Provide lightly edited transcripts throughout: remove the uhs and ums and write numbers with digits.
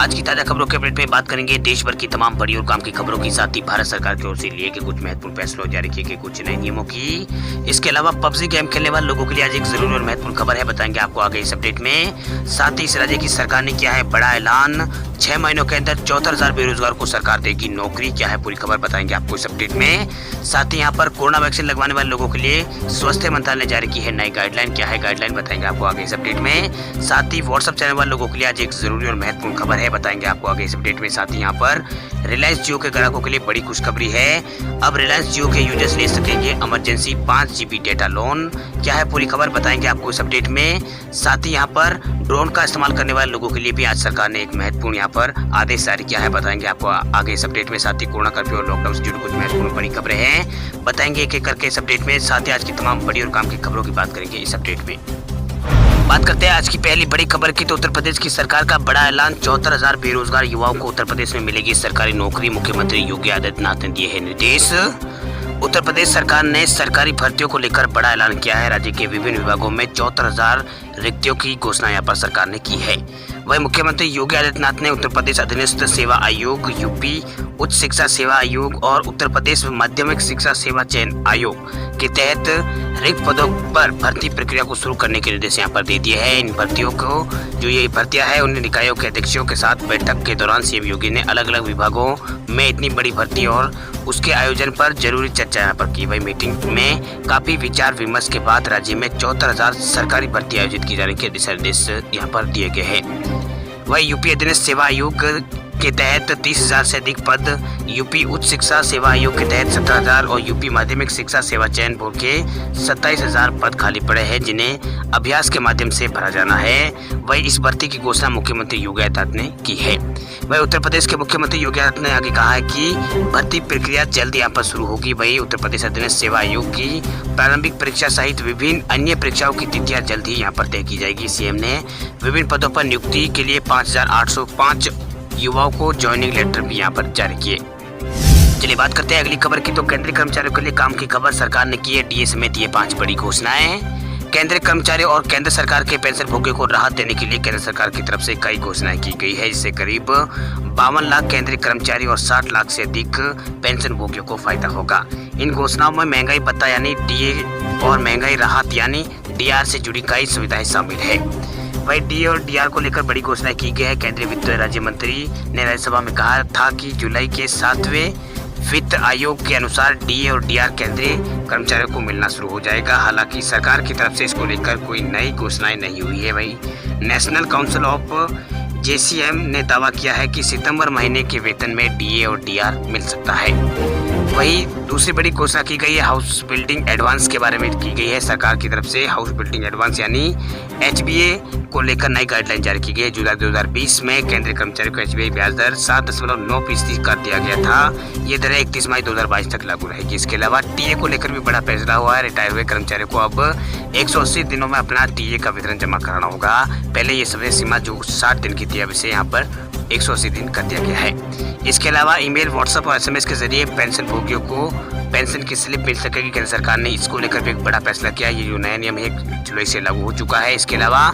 आज की ताजा खबरों के अपडेट में बात करेंगे देश भर की तमाम बड़ी और काम की खबरों के साथ ही भारत सरकार की ओर से लिए गए कुछ महत्वपूर्ण फैसलों जारी किए गए कुछ नए नियमों की। इसके अलावा पबजी गेम खेलने वाले लोगों के लिए आज एक जरूरी और महत्वपूर्ण खबर है, बताएंगे आपको आगे इस अपडेट में। साथ ही इस राज्य की सरकार ने किया है बड़ा ऐलान, 6 महीनों के अंदर 74,000 बेरोजगार को सरकार देगी नौकरी। क्या है पूरी खबर बताएंगे आपको इस अपडेट में। साथ ही यहाँ पर कोरोना वैक्सीन लगवाने वाले लोगों के लिए स्वास्थ्य मंत्रालय ने जारी की है नई गाइडलाइन। क्या है गाइडलाइन बताएंगे आपको आगे इस अपडेट में। साथ ही व्हाट्सएप चैनल वाले लोगों के लिए आज एक जरूरी और महत्वपूर्ण खबर है, बताएंगे आपको आगे इस अपडेट में। साथ ही यहाँ पर रिलायंस जियो के ग्राहकों के लिए बड़ी खुशखबरी है, अब रिलायंस जियो के यूजर्स ले सकेंगे इमरजेंसी 5 GB डेटा लोन। क्या है पूरी खबर बताएंगे आपको इस अपडेट में। साथ ही यहाँ पर ड्रोन का इस्तेमाल करने वाले लोगों के लिए भी आज सरकार ने एक महत्वपूर्ण यहाँ पर आदेश जारी किया है, बताएंगे आपको आगे इस अपडेट में। साथ ही कोरोना कर्फ्यू और लॉकडाउन से जुड़ी कुछ महत्वपूर्ण बड़ी खबरें हैं, बताएंगे एक एक करके इस अपडेट में। साथ ही आज की तमाम बड़ी और काम की खबरों की बात करेंगे इस अपडेट में। बात करते हैं आज की पहली बड़ी खबर की, तो उत्तर प्रदेश की सरकार का बड़ा ऐलान, 74,000 बेरोजगार युवाओं को उत्तर प्रदेश में मिलेगी सरकारी नौकरी, मुख्यमंत्री योगी आदित्यनाथ ने दिए हैं निर्देश। उत्तर प्रदेश सरकार ने सरकारी भर्तियों को लेकर बड़ा ऐलान किया है, राज्य के विभिन्न विभागों में 74,000 रिक्तियों की घोषणा यहाँ पर सरकार ने की है। वहीं मुख्यमंत्री योगी आदित्यनाथ ने उत्तर प्रदेश अधीनस्थ सेवा आयोग, यूपी उच्च शिक्षा सेवा आयोग और उत्तर प्रदेश माध्यमिक शिक्षा सेवा चयन आयोग के तहत रिक्त पदों पर भर्ती प्रक्रिया को शुरू करने के निर्देश यहाँ पर दे दिए हैं। इन भर्तियों को जो ये भर्तियां है उन निकायों के अध्यक्षों के साथ बैठक के दौरान सीएम योगी ने अलग अलग विभागों में इतनी बड़ी भर्ती और उसके आयोजन पर जरूरी चर्चा यहाँ पर की। वही मीटिंग में काफी विचार विमर्श के बाद राज्य में 74,000 सरकारी भर्ती आयोजित की जाने के दिशा निर्देश यहाँ पर दिए गए हैं। वही यूपी अधीनस्थ सेवा आयोग के तहत 30,000 से अधिक पद, यूपी उच्च शिक्षा सेवा आयोग के तहत 17,000 और यूपी माध्यमिक शिक्षा सेवा चयन बोर्ड के 27,000 पद खाली पड़े हैं, जिन्हें अभ्यास के माध्यम से भरा जाना है। वही इस भर्ती की घोषणा मुख्यमंत्री योगी आदित्यनाथ ने की है। वही उत्तर प्रदेश के मुख्यमंत्री योगी आदित्यनाथ ने आगे कहा है कि भर्ती प्रक्रिया जल्द यहाँ पर शुरू होगी। वही उत्तर प्रदेश अधीनस्थ सेवा आयोग की प्रारंभिक परीक्षा सहित विभिन्न अन्य परीक्षाओं की तिथियां जल्द ही यहाँ पर तय की जाएगी। सीएम ने विभिन्न पदों पर नियुक्ति के लिए 5,805 युवाओं को ज्वाइनिंग लेटर भी यहाँ पर जारी किए। चलिए बात करते हैं अगली खबर की, तो केंद्रीय कर्मचारियों के लिए काम की खबर, सरकार ने की है डीए समेत ये 5 बड़ी घोषणाएं। केंद्रीय कर्मचारियों और केंद्र सरकार के पेंशन भोगियों को राहत देने के लिए केंद्र सरकार की तरफ से कई घोषणाएं की गई है, जिससे करीब 52 लाख केंद्रीय कर्मचारी और 60 लाख से अधिक पेंशन भोगियों को फायदा होगा। इन घोषणाओं में महंगाई भत्ता यानी डीए और महंगाई राहत यानी डीआर से जुड़ी कई सुविधाएं शामिल है। वही डी और डीआर को लेकर बड़ी घोषणा की गई है। केंद्रीय वित्त राज्य मंत्री ने राज्यसभा में कहा था कि जुलाई के 7वें वित्त आयोग के अनुसार डीए और डीआर केंद्रीय कर्मचारियों को मिलना शुरू हो जाएगा। हालांकि सरकार की तरफ से इसको लेकर कोई नई घोषणाएं नहीं हुई है। वही नेशनल काउंसिल ऑफ जेसीएम ने दावा किया है कि सितंबर महीने के वेतन में डीए और डीआर मिल सकता है। वही दूसरी बड़ी घोषणा की गई है हाउस बिल्डिंग एडवांस के बारे में की गई है। सरकार की तरफ से हाउस बिल्डिंग एडवांस यानी एचबीए को लेकर नई गाइडलाइन जारी की गई है। जुलाई 2020 में केंद्रीय कर्मचारियों को एचबीए ब्याज दर 7.9% कर दिया गया था। ये दर 31 मई 2022 तक लागू रहेगी। इसके अलावा टीए को लेकर भी बड़ा फैसला हुआ है। रिटायर हुए कर्मचारियों को अब 180 दिनों में अपना टीए का वितरण जमा कराना होगा। पहले ये समय सीमा जो 60 दिन की थी, अब इसे यहाँ पर 180 दिन कर दिया गया है। इसके अलावा ईमेल, व्हाट्सएप और एसएमएस के जरिए पेंशन भोगियों को पेंशन की स्लिप मिल सकेगी। केंद्र सरकार ने इसको लेकर भी एक बड़ा फैसला किया। ये जो नया नियम है 1 जुलाई से लागू हो चुका है। इसके अलावा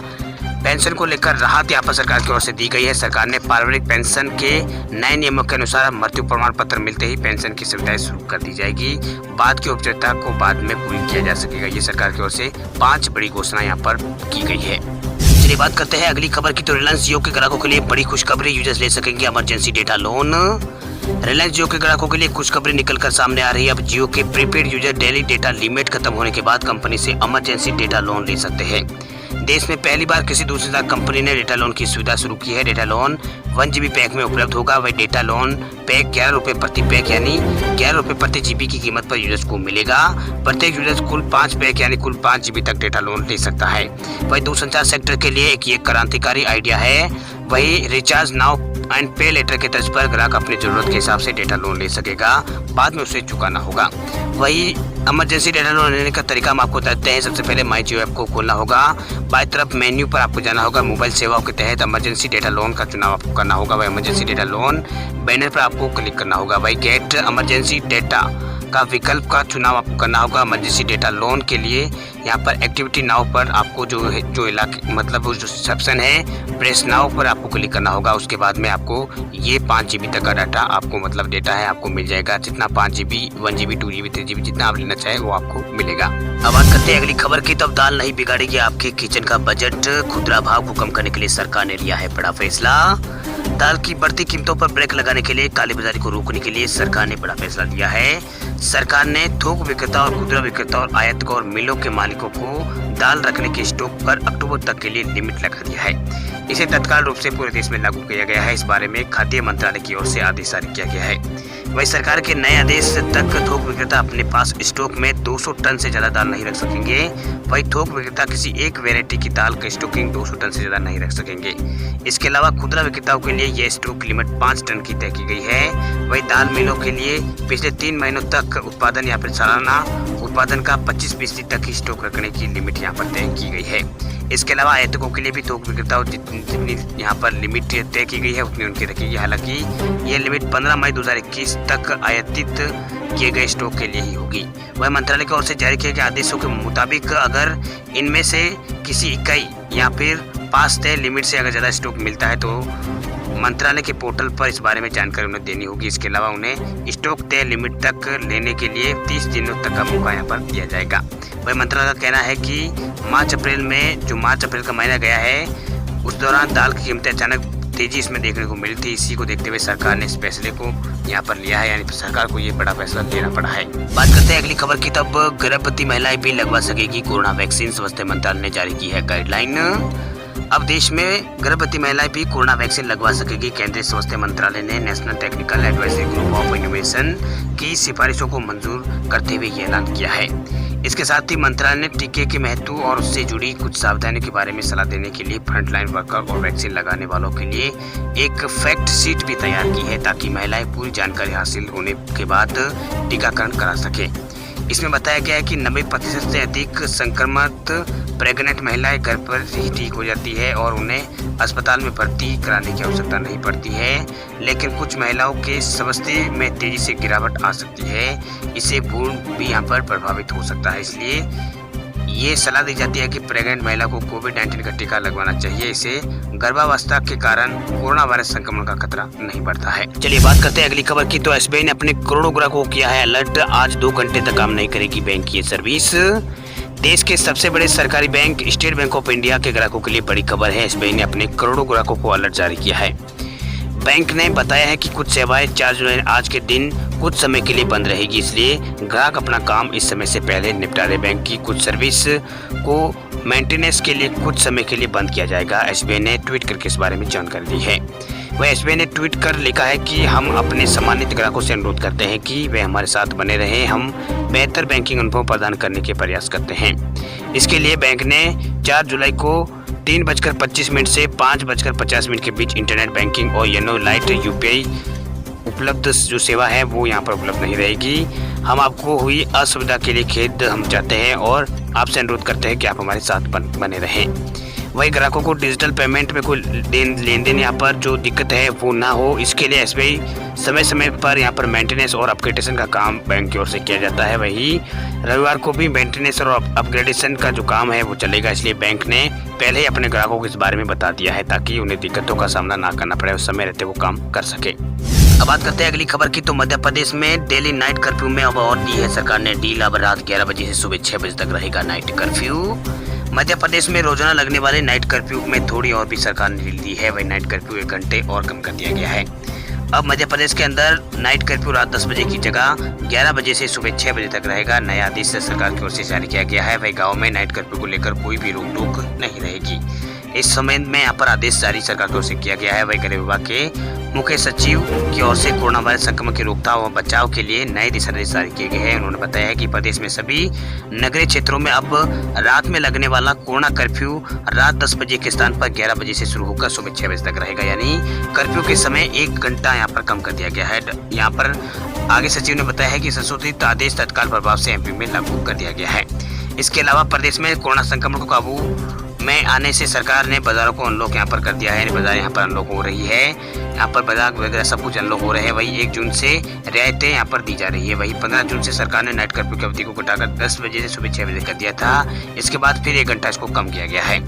पेंशन को लेकर राहत यहाँ पर सरकार की ओर से दी गई है। सरकार ने पारिवारिक पेंशन के नए नियमों के अनुसार मृत्यु प्रमाण पत्र मिलते ही पेंशन की सुविधाएं शुरू कर दी जाएगी। बाद की औपचारिकता को बाद में पूरी किया जा सकेगा। ये सरकार की ओर से 5 बड़ी घोषणा यहाँ पर की गई है। चलिए बात करते हैं अगली खबर की, तो रिलायंस जियो के ग्राहकों के लिए बड़ी खुशखबरी, यूजर्स ले सकेंगे इमरजेंसी डेटा लोन। रिलायंस जियो के ग्राहकों के लिए खुशखबरी निकलकर सामने आ रही है। अब जियो के prepaid user daily data limit खत्म होने के बाद कंपनी से इमरजेंसी डेटा लोन ले सकते हैं। देश में पहली बार किसी दूसरी कंपनी ने डेटा लोन की सुविधा शुरू की है। डेटा लोन 1 GB पैक में उपलब्ध होगा। वही डेटा लोन पैक 11 रुपये प्रति पैक यानी 11 रुपये प्रति GB की कीमत पर यूजर्स को मिलेगा। प्रत्येक यूजर्स कुल 5 पैक यानी कुल 5 GB तक डेटा लोन ले सकता है। वही दूरसंचार सेक्टर के लिए ये क्रांतिकारी आइडिया है। वही रिचार्ज नाउ एंड पे लेटर के तर्ज पर ग्राहक अपनी जरूरत के हिसाब से डेटा लोन ले सकेगा, बाद में उसे चुकाना होगा। वही इमरजेंसी डेटा लोन लेने का तरीका हम आपको बताते हैं। सबसे पहले माई जियो ऐप को खोलना होगा। बाएं तरफ मेन्यू पर आपको जाना होगा। मोबाइल सेवाओं के तहत इमरजेंसी डेटा लोन का चुनाव आपको करना होगा। वही इमरजेंसी डेटा लोन बैनर पर आपको क्लिक करना होगा। वही गेट इमरजेंसी डेटा का विकल्प का चुनाव आपको करना होगा। इमरजेंसी डेटा लोन के लिए यहाँ पर एक्टिविटी नाउ पर आपको जो इलाके मतलब जो सेक्शन है प्रेस नाउ पर आपको क्लिक करना होगा। उसके बाद में आपको ये 5 GB तक का डाटा आपको मतलब डेटा है आपको मिल जाएगा। जितना 5 GB 1 GB 2 GB 3 GB जितना आप लेना चाहे वो आपको मिलेगा। अब बात करते हैं अगली खबर की। तब दाल नहीं बिगाड़ेगी आपके किचन का बजट, खुदरा भाव को कम करने के लिए सरकार ने लिया है बड़ा फैसला। दाल की बढ़ती कीमतों पर ब्रेक लगाने के लिए कालीबाजारी को रोकने के लिए सरकार ने बड़ा फैसला लिया है। सरकार ने थोक विक्रेता और खुदरा विक्रेता और आयातकों और मिलों के मालिकों को दाल रखने के स्टॉक पर अक्टूबर तक के लिए लिमिट लगा दिया है। इसे तत्काल रूप से पूरे देश में लागू किया गया है। इस बारे में खाद्य मंत्रालय की ओर से आदेश जारी किया गया है। वही सरकार के नए आदेश तक थोक विक्रेता अपने पास स्टॉक में 200 टन से ज्यादा दाल नहीं रख सकेंगे। वही थोक विक्रेता किसी एक वैरायटी की दाल का स्टॉकिंग 200 टन से ज्यादा नहीं रख सकेंगे। इसके अलावा खुदरा विक्रेताओं के लिए यह स्टॉक लिमिट 5 टन की तय की गई है। वही दाल मिलों के लिए पिछले 3 महीनों तक उत्पादन या फिर सालाना उत्पादन का 25% तक ही स्टॉक रखने की लिमिट यहाँ पर तय की गई है। इसके अलावा आयातकों के लिए भी थोक विक्रेताओं जितनी यहाँ पर लिमिट तय की गई है उतनी उनकी रखेगी। हालांकि यह लिमिट 15 मई 2021 तक आयातित किए गए स्टॉक के लिए ही होगी। वह मंत्रालय की ओर से जारी किए गए आदेशों के मुताबिक अगर इनमें से किसी इकाई या फिर पास तय लिमिट से अगर ज़्यादा स्टॉक मिलता है तो मंत्रालय के पोर्टल पर इस बारे में जानकारी उन्हें देनी होगी। इसके अलावा उन्हें स्टॉक तय लिमिट तक लेने के लिए 30 दिनों तक का मौका यहाँ पर दिया जाएगा। वही मंत्रालय का कहना है कि मार्च अप्रैल का महीना गया है उस दौरान दाल की कीमतें अचानक तेजी इसमें देखने को मिली थी। इसी को देखते हुए सरकार ने इस फैसले को यहाँ पर लिया है, यानी सरकार को ये बड़ा फैसला लेना पड़ा है। बात करते हैं अगली खबर की। तब गर्भवती महिलाएं भी लगवा सकेगी कोरोना वैक्सीन, स्वास्थ्य मंत्रालय ने जारी की है गाइडलाइन। अब देश में गर्भवती महिलाएं भी कोरोना वैक्सीन लगवा सकेगी। केंद्रीय स्वास्थ्य मंत्रालय ने national technical advisory group of innovation की सिफारिशों को मंजूर करते हुए ये ऐलान किया है। इसके साथ ही मंत्रालय ने टीके के महत्व और उससे जुड़ी कुछ सावधानियों के बारे में सलाह देने के लिए फ्रंटलाइन वर्कर और वैक्सीन लगाने वालों के लिए एक फैक्ट शीट भी तैयार की है ताकि महिलाएं पूरी जानकारी हासिल होने के बाद टीकाकरण करा सके। इसमें बताया गया है कि 90% से अधिक संक्रमित प्रेग्नेंट महिलाएं घर पर ही ठीक हो जाती है और उन्हें अस्पताल में भर्ती कराने की आवश्यकता नहीं पड़ती है। लेकिन कुछ महिलाओं के स्वास्थ्य में तेजी से गिरावट आ सकती है। इससे भ्रूण भी यहाँ पर प्रभावित हो सकता है। इसलिए ये सलाह दी जाती है कि प्रेग्नेंट महिला को कोविड-19 का टीका लगवाना चाहिए। इससे गर्भावस्था के कारण कोरोना वायरस संक्रमण का खतरा नहीं बढ़ता है। चलिए बात करते हैं अगली खबर की। तो एसबीआई ने अपने करोड़ों ग्राहकों को किया है अलर्ट। आज 2 घंटे तक काम नहीं करेगी बैंक की सर्विस। देश के सबसे बड़े सरकारी bank state bank of India के ग्राहकों के लिए बड़ी खबर है। एसबीआई ने अपने करोड़ों ग्राहकों को अलर्ट जारी किया है। बैंक ने बताया है कि कुछ सेवाएं 4 जुलाई आज के दिन कुछ समय के लिए बंद रहेगी, इसलिए ग्राहक अपना काम इस समय से पहले निपटा रहे। बैंक की कुछ सर्विस को मेंटेनेंस के लिए कुछ समय के लिए बंद किया जाएगा। एसबीआई ने ट्वीट करके इस बारे में जानकारी दी है। वह एसबीआई ने ट्वीट कर लिखा है कि हम अपने सम्मानित ग्राहकों से अनुरोध करते हैं कि वे हमारे साथ बने रहें। हम बेहतर बैंकिंग अनुभव प्रदान करने के प्रयास करते हैं। इसके लिए बैंक ने 4 जुलाई को 3:25 से 5:50 के बीच इंटरनेट बैंकिंग और येनो लाइट यूपीआई उपलब्ध जो सेवा है वो यहाँ पर उपलब्ध नहीं रहेगी। हम आपको हुई असुविधा के लिए खेद हम चाहते हैं और आपसे अनुरोध करते हैं कि आप हमारे साथ बने रहें। वही ग्राहकों को डिजिटल पेमेंट में कोई लेन देन यहाँ पर जो दिक्कत है वो ना हो, इसके लिए एसबीआई समय समय पर यहाँ पर मेंटेनेंस और अपग्रेडेशन का काम बैंक की ओर से किया जाता है। वही रविवार को भी मेंटेनेंस और अपग्रेडेशन का जो काम है वो चलेगा। इसलिए बैंक ने पहले ही अपने ग्राहकों को इस बारे में बता दिया है ताकि उन्हें दिक्कतों का सामना ना करना पड़े, उस समय रहते वो काम कर सके। अब बात करते हैं अगली खबर की। तो मध्य प्रदेश में डेली नाइट कर्फ्यू में अब और दी है सरकार ने ढील। अब रात 11 बजे से सुबह 6 बजे तक रहेगा नाइट कर्फ्यू। मध्य प्रदेश में रोजाना लगने वाले नाइट कर्फ्यू में थोड़ी और भी सरकार ने ढील दी है। वही नाइट कर्फ्यू 1 घंटे और कम कर दिया गया है। अब मध्य प्रदेश के अंदर नाइट कर्फ्यू रात 10 बजे की जगह 11 बजे से सुबह 6 बजे तक रहेगा। नया आदेश सरकार की ओर से जारी किया गया है। वही गाँव में नाइट कर्फ्यू को लेकर कोई भी रोक टोक नहीं रहेगी। इस समय में यहाँ पर आदेश जारी सरकार की ओर से किया गया है। वही गृह विभाग के मुख्य सचिव की ओर से कोरोना वायरस संक्रमण की रोकथाम और बचाव के लिए नए दिशा निर्देश जारी किए गए हैं। उन्होंने बताया है कि प्रदेश में सभी नगरीय क्षेत्रों में अब रात में लगने वाला कोरोना कर्फ्यू रात 10 बजे के स्थान पर 11 बजे से शुरू होकर सुबह 6 बजे तक रहेगा, यानी कर्फ्यू के समय 1 घंटा यहाँ पर कम कर दिया गया है। यहाँ पर आगे सचिव ने बताया है कि संशोधित आदेश तत्काल प्रभाव से एमपी में लागू कर दिया गया है। इसके अलावा प्रदेश में कोरोना संक्रमण को काबू में आने से सरकार ने बाजारों को अनलॉक यहाँ पर कर दिया है। बाजार यहाँ पर अनलॉक हो रही है, यहाँ पर बाजार वगैरह सब कुछ अनलॉक हो रहे हैं। वही 1 जून से रियायतें यहाँ पर दी जा रही है। वही 15 जून से सरकार ने नाइट कर्फ्यू की अवधि को घटाकर 10 बजे से सुबह 6 बजे कर दिया था। इसके बाद फिर 1 घंटा इसको कम किया गया है।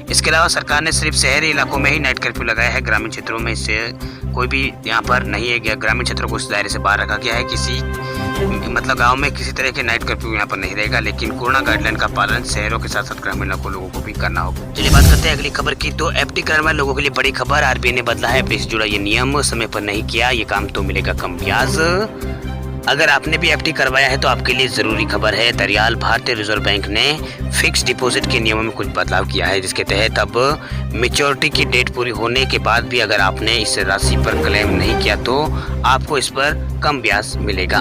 इसके अलावा सरकार ने सिर्फ शहरी इलाकों में ही नाइट कर्फ्यू लगाया है। ग्रामीण क्षेत्रों में इससे कोई भी यहाँ पर नहीं है। ग्रामीण क्षेत्रों को इस दायरे से बाहर रखा गया है। किसी मतलब गांव में किसी तरह के नाइट कर्फ्यू यहाँ पर नहीं रहेगा, लेकिन कोरोना गाइडलाइन का पालन शहरों के साथ साथ ग्रामीण लोगों को भी करना होगा। चलिए बात करते हैं अगली खबर की। तो एफडी करने वाले लोगों के लिए बड़ी खबर, आरबीआई ने बदला है एफडी से जुड़ा ये नियम। समय पर नहीं किया ये काम तो मिलेगा कम ब्याज। अगर आपने भी एफडी करवाया है तो आपके लिए जरूरी खबर है। दरियाल भारतीय रिजर्व बैंक ने फिक्स डिपॉजिट के नियमों में कुछ बदलाव किया है, जिसके तहत अब मैच्योरिटी की डेट पूरी होने के बाद भी अगर आपने इस राशि पर क्लेम नहीं किया तो आपको इस पर कम ब्याज मिलेगा।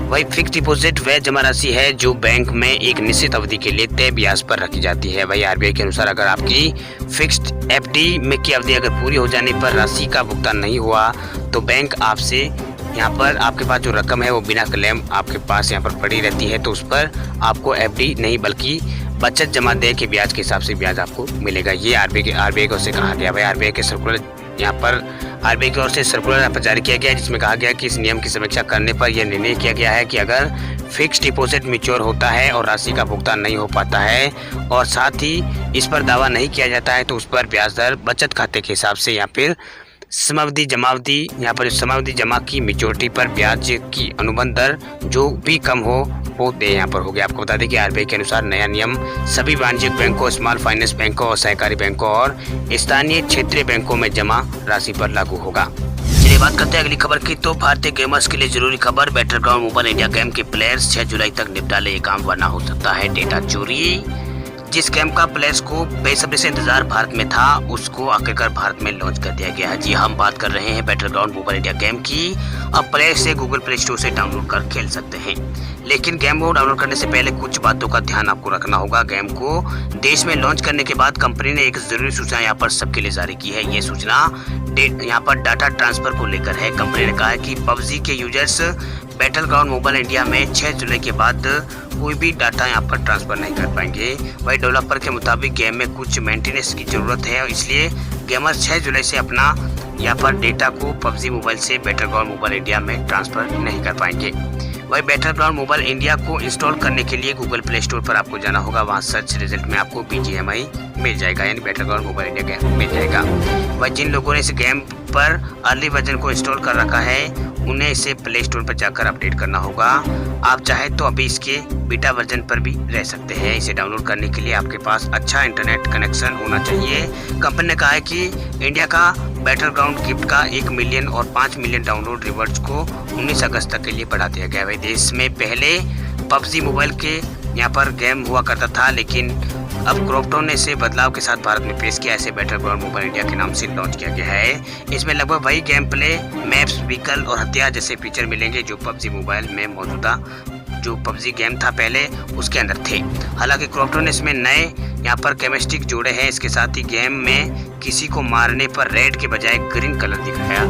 वही फिक्स डिपॉजिट वह जमा राशि है जो बैंक में एक निश्चित अवधि के लिए तय ब्याज पर रखी जाती है। वही आरबीआई के अनुसार अगर आपकी फिक्स्ड एफडी में की अवधि अगर पूरी हो जाने पर राशि का भुगतान नहीं हुआ तो बैंक आपसे यहाँ पर आपके पास जो रकम है वो बिना क्लेम आपके पास यहाँ पर पड़ी रहती है, तो उस पर आपको एफडी नहीं बल्कि बचत जमा दे के ब्याज के हिसाब से ब्याज आपको मिलेगा। ये आरबीआई की ओर से कहा गया। भाई आरबीआई के सर्कुलर यहाँ पर आरबीआई की ओर से सर्कुलर यहाँ पर जारी किया गया है, जिसमें कहा गया कि इस नियम की समीक्षा करने पर यह निर्णय किया गया है कि अगर फिक्स डिपॉजिट मैच्योर होता है और राशि का भुगतान नहीं हो पाता है और साथ ही इस पर दावा नहीं किया जाता है तो उस पर ब्याज दर बचत खाते के हिसाब से या फिर समावधि जमावधि यहाँ पर समावधि जमा की मैच्योरिटी पर ब्याज की अनुबंध दर जो भी कम हो वो दे यहाँ पर हो गया। आपको बता दें कि आरबीआई के अनुसार नया नियम सभी वाणिज्यिक बैंकों, स्मॉल फाइनेंस बैंकों और सहकारी बैंकों और स्थानीय क्षेत्रीय बैंकों में जमा राशि पर लागू होगा। चलिए बात करते हैं अगली खबर की। तो भारतीय गेमर्स के लिए जरूरी खबर, बैटलग्राउंड मोबाइल इंडिया गेम के प्लेयर्स 6 जुलाई तक निपटा ले ये काम, वरना हो सकता है डेटा चोरी। जिस गेम का प्लेयर्स को बेसब्री से इंतजार भारत में था उसको आखिरकार भारत में लॉन्च कर दिया गया है। जी हम बात कर रहे हैं बैटलग्राउंड मोबाइल इंडिया गेम की। अब प्लेयर्स से गूगल प्ले स्टोर से डाउनलोड कर खेल सकते हैं, लेकिन गेम को डाउनलोड करने से पहले कुछ बातों का ध्यान आपको रखना होगा। गेम को देश में लॉन्च करने के बाद कंपनी ने एक जरूरी सूचना यहाँ पर सबके लिए जारी की है। ये सूचना यहाँ पर डाटा ट्रांसफर को लेकर है। कंपनी ने कहा है कि पबजी के यूजर्स बैटलग्राउंड मोबाइल इंडिया में 6 जुलाई के बाद कोई भी डाटा यहाँ पर ट्रांसफर नहीं कर पाएंगे। वही डेवलपर के मुताबिक गेम में कुछ मेंटेनेंस की जरूरत है, इसलिए गेमर 6 जुलाई से अपना यहाँ पर डेटा को पबजी मोबाइल से बैटलग्राउंड मोबाइल इंडिया में ट्रांसफर नहीं कर पाएंगे। वही बैटलग्राउंड मोबाइल इंडिया को इंस्टॉल करने के लिए गूगल प्ले स्टोर पर आपको जाना होगा। वहाँ सर्च रिजल्ट में आपको BGMI मिल जाएगा, यानी बैटलग्राउंड मोबाइल इंडिया गेम मिल जाएगा। वही जिन लोगों ने इस गेम पर अर्ली वर्जन को इंस्टॉल कर रखा है उन्हें इसे प्ले स्टोर पर जाकर अपडेट करना होगा। आप चाहे तो अभी इसके बीटा वर्जन पर भी रह सकते हैं। इसे डाउनलोड करने के लिए आपके पास अच्छा इंटरनेट कनेक्शन होना चाहिए। कंपनी ने कहा है कि इंडिया का बैटलग्राउंड गिफ्ट का 1 मिलियन और 5 मिलियन डाउनलोड रिवॉर्ड्स को 19 अगस्त तक के लिए बढ़ा दिया गया है। देश में पहले पबजी मोबाइल के यहाँ पर गेम हुआ करता था, लेकिन अब क्रॉपटॉन ने इसे बदलाव के साथ भारत में पेश किया। ऐसे बैटलग्राउंड मोबाइल इंडिया के नाम से लॉन्च किया गया है। इसमें लगभग वही गेम प्ले, मैप्स, व्हीकल और हथियार जैसे फीचर मिलेंगे जो पबजी मोबाइल में मौजूदा जो पबजी गेम था पहले उसके अंदर थे। हालांकि क्रॉपटॉन ने इसमें नए यहाँ पर केमिस्टिक जोड़े हैं। इसके साथ ही गेम में किसी को मारने पर रेड के बजाय ग्रीन कलर दिखाया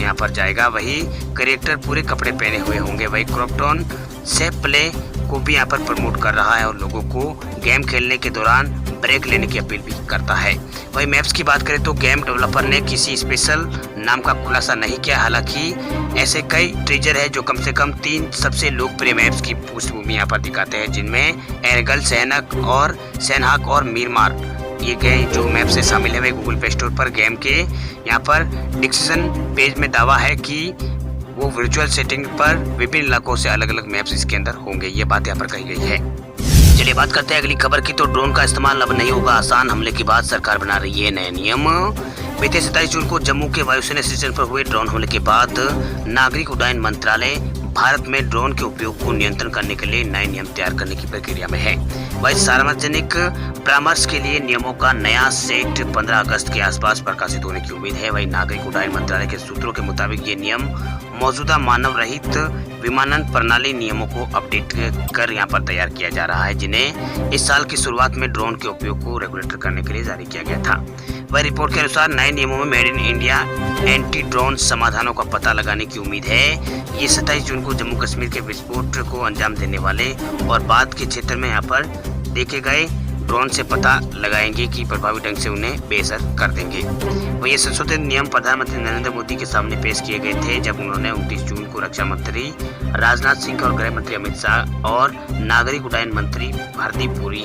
यहाँ पर जाएगा। वही कैरेक्टर पूरे कपड़े पहने हुए होंगे। वही क्रॉपटॉन सेफ प्ले को भी यहाँ पर प्रमोट कर रहा है और लोगों को गेम खेलने के दौरान ब्रेक लेने की अपील भी करता है। वही मैप्स की बात करें तो गेम डेवलपर ने किसी स्पेशल नाम का खुलासा नहीं किया। हालांकि ऐसे कई ट्रेजर है जो कम से कम 3 सबसे लोकप्रिय मैप्स की पृष्ठभूमि यहाँ पर दिखाते हैं, जिनमें एरगल, सैनहाक और मीरमार ये गेम जो मैप से शामिल है। वे गूगल प्ले स्टोर पर गेम के यहाँ पर डिस्क्रिप्शन पेज में दावा है कि वो वर्चुअल सेटिंग पर विभिन्न इलाकों से अलग अलग मैप्स इसके अंदर होंगे। ये बात यहाँ पर कही गई है। चलिए बात करते हैं अगली खबर की। तो ड्रोन का इस्तेमाल अब नहीं होगा आसान, हमले के बाद सरकार बना रही है नए नियम। बीते 27 जून को जम्मू के वायुसेना स्टेशन पर हुए ड्रोन हमले के बाद नागरिक उड्डयन मंत्रालय भारत में ड्रोन के उपयोग को नियंत्रण करने के लिए नए नियम तैयार करने की प्रक्रिया में है। वही सार्वजनिक परामर्श के लिए नियमों का नया सेट 15 अगस्त के आसपास प्रकाशित होने की उम्मीद है। वही नागरिक उड्डयन मंत्रालय के सूत्रों के मुताबिक ये नियम मौजूदा मानव रहित विमानन प्रणाली नियमों को अपडेट कर यहाँ पर तैयार किया जा रहा है, जिन्हें इस साल की शुरुआत में ड्रोन के उपयोग को रेगुलेटर करने के लिए जारी किया गया था। वह रिपोर्ट के अनुसार नए नियमों में made in India anti drone समाधानों का पता लगाने की उम्मीद है। ये 27 जून को जम्मू कश्मीर के विस्फोट को अंजाम देने वाले और बाद के क्षेत्र में यहाँ पर देखे गए ड्रोन से पता लगाएंगे कि प्रभावी ढंग से उन्हें बेअसर कर देंगे। वह ये संशोधित नियम प्रधानमंत्री नरेंद्र मोदी के सामने पेश किए गए थे जब उन्होंने 29 जून को रक्षा मंत्री राजनाथ सिंह और गृह मंत्री अमित शाह और नागरिक उड्डयन मंत्री हरदीप पुरी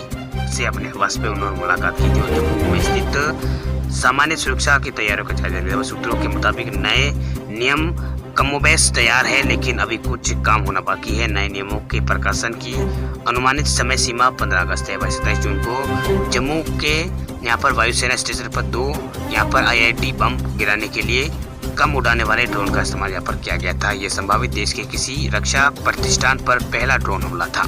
से अपने आवास पे उन्होंने मुलाकात की थी और जम्मू में स्थित सामान्य सुरक्षा की तैयारियों का जायजा लिया। सूत्रों के मुताबिक नए नियम कमोबेश तैयार है, लेकिन अभी कुछ काम होना बाकी है। नए नियमों के प्रकाशन की अनुमानित समय सीमा 15 अगस्त है। 27 जून को जम्मू के यहाँ पर वायुसेना स्टेशन पर 2 यहाँ पर IIT बम गिराने के लिए कम उड़ाने वाले ड्रोन का इस्तेमाल यहाँ पर किया गया था। ये संभावित देश के किसी रक्षा प्रतिष्ठान पर पहला ड्रोन हमला था।